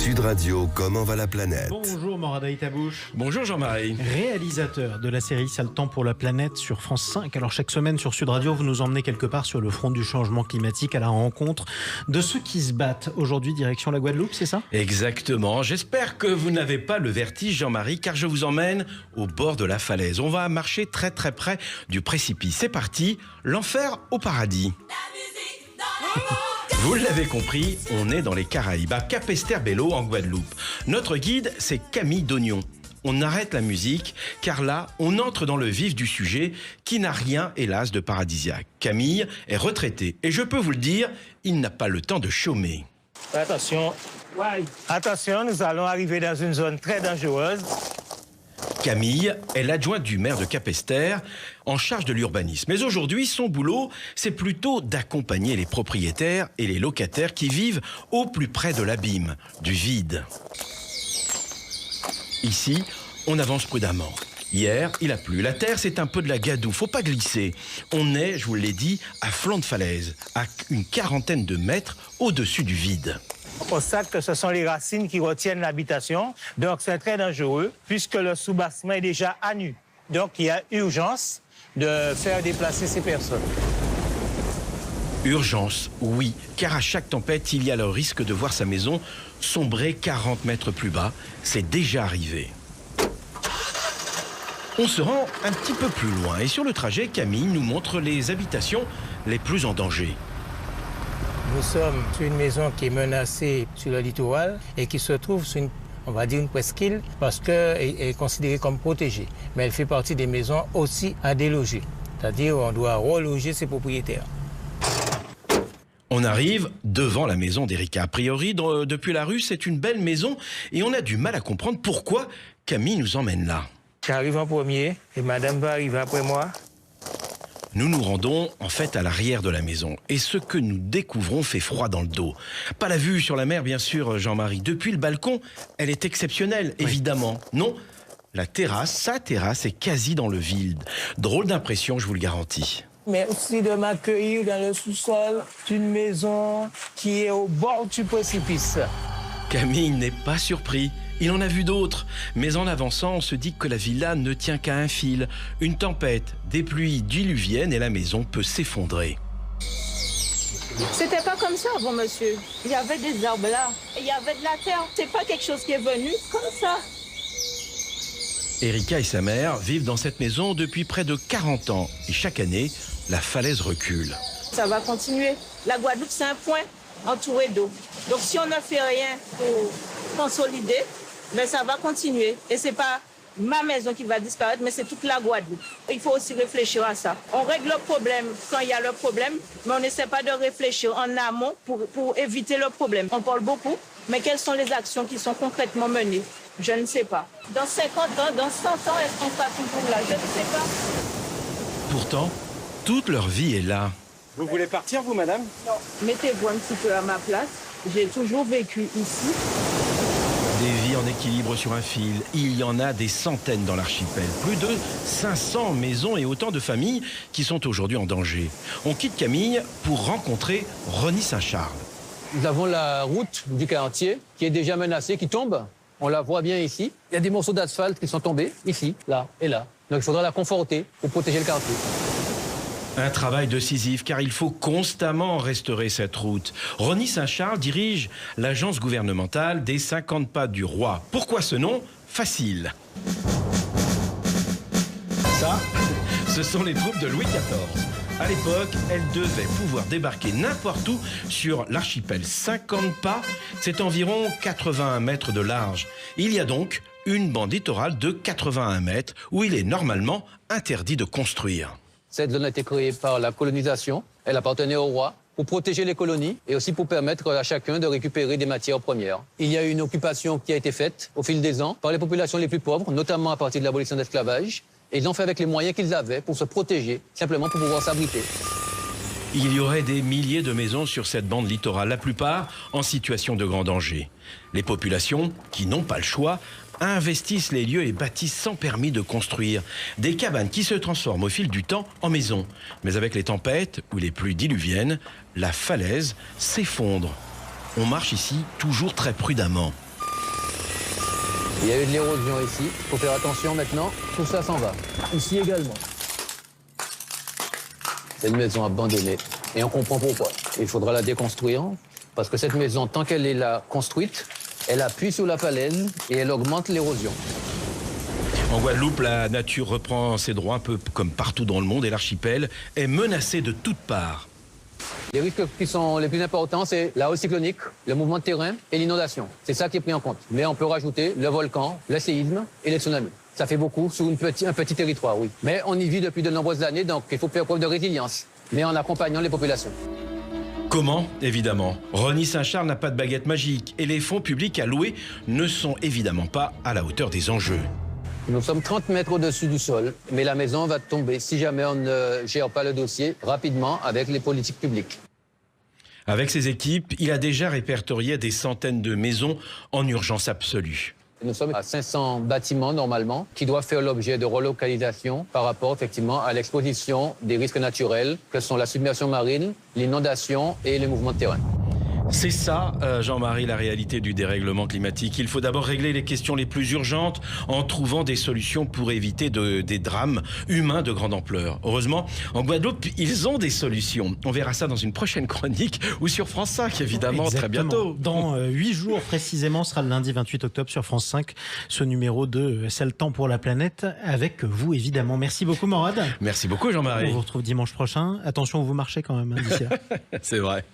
Sud Radio, comment va la planète? Bonjour Morada Itabouche. Bonjour Jean-Marie. Réalisateur de la série Ça le temps pour la planète sur France 5. Alors chaque semaine sur Sud Radio, vous nous emmenez quelque part sur le front du changement climatique à la rencontre de ceux qui se battent. Aujourd'hui, direction la Guadeloupe, c'est ça? Exactement. J'espère que vous n'avez pas le vertige, Jean-Marie, car je vous emmène au bord de la falaise. On va marcher très très près du précipice. C'est parti, l'enfer au paradis. Vous l'avez compris, on est dans les Caraïbes, à Capesterre-Belle-Eau en Guadeloupe. Notre guide, c'est Camille Dognon. On arrête la musique, car là, on entre dans le vif du sujet, qui n'a rien, hélas, de paradisiaque. Camille est retraité, et je peux vous le dire, il n'a pas le temps de chômer. Attention. Attention, nous allons arriver dans une zone très dangereuse. Camille est l'adjointe du maire de Capesterre en charge de l'urbanisme. Mais aujourd'hui, son boulot, c'est plutôt d'accompagner les propriétaires et les locataires qui vivent au plus près de l'abîme, du vide. Ici, on avance prudemment. Hier, il a plu. La terre, c'est un peu de la gadoue. Faut pas glisser. On est, je vous l'ai dit, à flanc de falaise, à une quarantaine de mètres au-dessus du vide. On constate que ce sont les racines qui retiennent l'habitation. Donc, c'est très dangereux puisque le soubassement est déjà à nu. Donc, il y a urgence de faire déplacer ces personnes. Urgence, oui, car à chaque tempête, il y a le risque de voir sa maison sombrer 40 mètres plus bas. C'est déjà arrivé. On se rend un petit peu plus loin et sur le trajet, Camille nous montre les habitations les plus en danger. Nous sommes sur une maison qui est menacée sur le littoral et qui se trouve sur une presqu'île parce qu'elle est considérée comme protégée. Mais elle fait partie des maisons aussi à déloger. C'est-à-dire qu'on doit reloger ses propriétaires. On arrive devant la maison d'Erika. A priori, depuis la rue, c'est une belle maison et on a du mal à comprendre pourquoi Camille nous emmène là. J'arrive en premier et madame va arriver après moi. Nous nous rendons en fait à l'arrière de la maison et ce que nous découvrons fait froid dans le dos. Pas la vue sur la mer bien sûr, Jean-Marie. Depuis le balcon, elle est exceptionnelle, évidemment. Non, la terrasse, sa terrasse est quasi dans le vide. Drôle d'impression, je vous le garantis. Merci de m'accueillir dans le sous-sol d'une maison qui est au bord du précipice. Camille n'est pas surpris. Il en a vu d'autres, mais en avançant, on se dit que la villa ne tient qu'à un fil. Une tempête, des pluies diluviennes et la maison peut s'effondrer. C'était pas comme ça avant, monsieur. Il y avait des arbres là, il y avait de la terre. C'est pas quelque chose qui est venu comme ça. Erika et sa mère vivent dans cette maison depuis près de 40 ans. Et chaque année, la falaise recule. Ça va continuer. La Guadeloupe, c'est un point entouré d'eau. Donc si on ne fait rien pour consolider, mais ça va continuer. Et c'est pas ma maison qui va disparaître, mais c'est toute la Guadeloupe. Il faut aussi réfléchir à ça. On règle le problème quand il y a le problème, mais on n'essaie pas de réfléchir en amont pour éviter le problème. On parle beaucoup, mais quelles sont les actions qui sont concrètement menées? Je ne sais pas. Dans 50 ans, dans 100 ans, est-ce qu'on sera toujours là? Je ne sais pas. Pourtant, toute leur vie est là. Vous voulez partir, vous, madame? Non. Mettez-vous un petit peu à ma place. J'ai toujours vécu ici. Des vies en équilibre sur un fil, il y en a des centaines dans l'archipel. Plus de 500 maisons et autant de familles qui sont aujourd'hui en danger. On quitte Camille pour rencontrer Ronnie Saint-Charles. Nous avons la route du quartier qui est déjà menacée, qui tombe. On la voit bien ici. Il y a des morceaux d'asphalte qui sont tombés, ici, là et là. Donc il faudra la conforter pour protéger le quartier. Un travail de Sisyphe, car il faut constamment restaurer cette route. Ronnie Saint-Charles dirige l'agence gouvernementale des 50 pas du roi. Pourquoi ce nom? Facile. Ça, ce sont les troupes de Louis XIV. À l'époque, elles devaient pouvoir débarquer n'importe où sur l'archipel. 50 pas, c'est environ 81 mètres de large. Il y a donc une bande littorale de 81 mètres où il est normalement interdit de construire. Cette zone a été créée par la colonisation. Elle appartenait au roi pour protéger les colonies et aussi pour permettre à chacun de récupérer des matières premières. Il y a eu une occupation qui a été faite au fil des ans par les populations les plus pauvres, notamment à partir de l'abolition de l'esclavage. Et ils ont fait avec les moyens qu'ils avaient pour se protéger, simplement pour pouvoir s'abriter. Il y aurait des milliers de maisons sur cette bande littorale, la plupart en situation de grand danger. Les populations, qui n'ont pas le choix, investissent les lieux et bâtissent sans permis de construire. Des cabanes qui se transforment au fil du temps en maisons. Mais avec les tempêtes ou les pluies diluviennes, la falaise s'effondre. On marche ici toujours très prudemment. Il y a eu de l'érosion ici. Il faut faire attention maintenant. Tout ça s'en va. Ici également. C'est une maison abandonnée. Et on comprend pourquoi. Il faudra la déconstruire. Parce que cette maison, tant qu'elle est là construite, elle appuie sur la falaise et elle augmente l'érosion. En Guadeloupe, la nature reprend ses droits un peu comme partout dans le monde et l'archipel est menacé de toutes parts. Les risques qui sont les plus importants, c'est la hausse cyclonique, le mouvement de terrain et l'inondation. C'est ça qui est pris en compte. Mais on peut rajouter le volcan, le séisme et les tsunamis. Ça fait beaucoup sur un petit territoire, oui. Mais on y vit depuis de nombreuses années, donc il faut faire preuve de résilience, mais en accompagnant les populations. Comment? Évidemment. Rony Saint-Charles n'a pas de baguette magique et les fonds publics alloués ne sont évidemment pas à la hauteur des enjeux. Nous sommes 30 mètres au-dessus du sol, mais la maison va tomber si jamais on ne gère pas le dossier rapidement avec les politiques publiques. Avec ses équipes, il a déjà répertorié des centaines de maisons en urgence absolue. Nous sommes à 500 bâtiments normalement qui doivent faire l'objet de relocalisation par rapport effectivement à l'exposition des risques naturels que sont la submersion marine, l'inondation et les mouvements de terrain. C'est ça, Jean-Marie, la réalité du dérèglement climatique. Il faut d'abord régler les questions les plus urgentes en trouvant des solutions pour éviter des drames humains de grande ampleur. Heureusement, en Guadeloupe, ils ont des solutions. On verra ça dans une prochaine chronique ou sur France 5, évidemment, Exactement. très bientôt. Dans 8 jours précisément, sera le lundi 28 octobre sur France 5, ce numéro de C'est le temps pour la planète, avec vous, évidemment. Merci beaucoup, Morad. Merci beaucoup, On Jean-Marie. vous retrouve dimanche prochain. Attention, vous marchez quand même, d'ici là. C'est vrai.